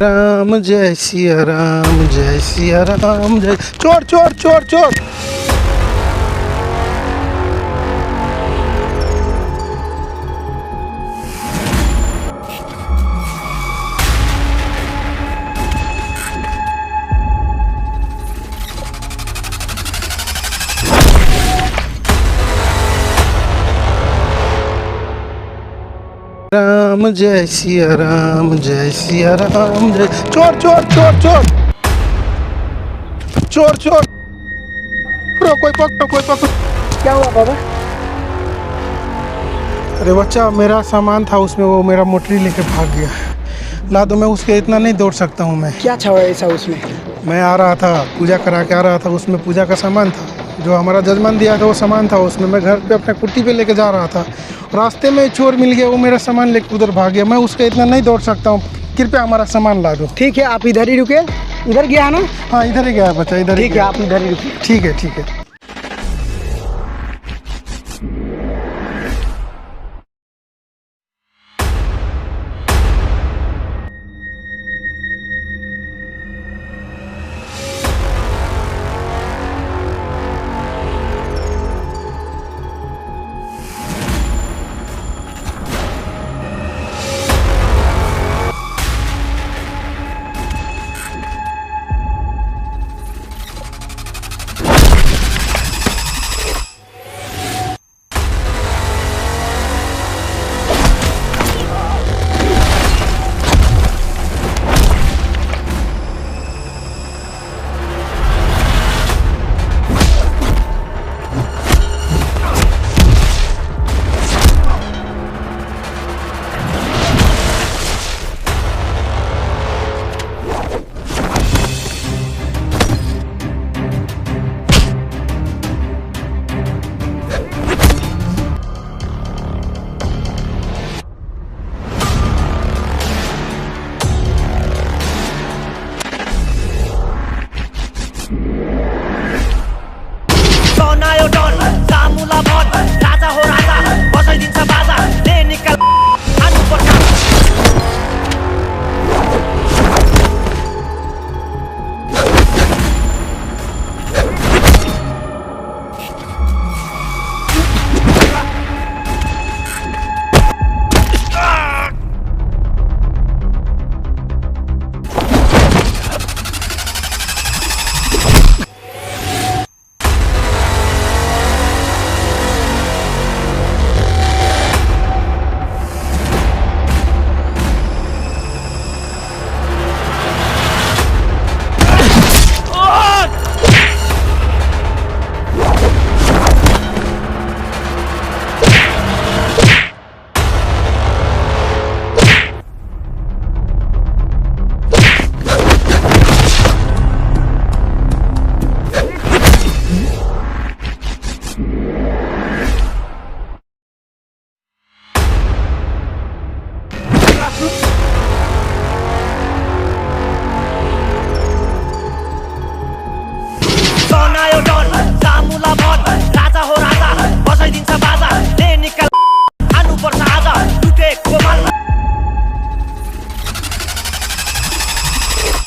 राम जय सिया राम, जय सिया राम, जय। चोर चोर चोर चोर। राम जय सिया राम, जय सिया राम, जय। चोर चोर चोर चोर चोर चोर। कोई पकड़ो, कोई पकड़ो। क्या हुआ बाबा? अरे बच्चा, मेरा सामान था उसमें, वो मेरा मोटरी लेके भाग गया। ला दो, मैं उसके इतना नहीं दौड़ सकता हूँ मैं। क्या था ऐसा उसमें? मैं आ रहा था, पूजा करा के आ रहा था, उसमें पूजा का सामान था जो हमारा जजमान दिया था, वो सामान था उसमें। मैं घर पे अपने कुट्टी पे लेके जा रहा था, रास्ते में चोर मिल गया, वो मेरा सामान लेके उधर भाग गया। मैं उसका इतना नहीं दौड़ सकता हूँ, कृपया हमारा सामान ला दो। ठीक है, आप इधर ही रुके। इधर गया ना? हाँ, इधर ही गया है बच्चा, इधर ही ठीक है, गया। आप इधर ही रुके। ठीक है, ठीक है। Aayo Don, Samula Bot, Raja ho Raja, बसाइदिन्छ बाजा, ले निकाल आनु पर्छ। Aayo Don.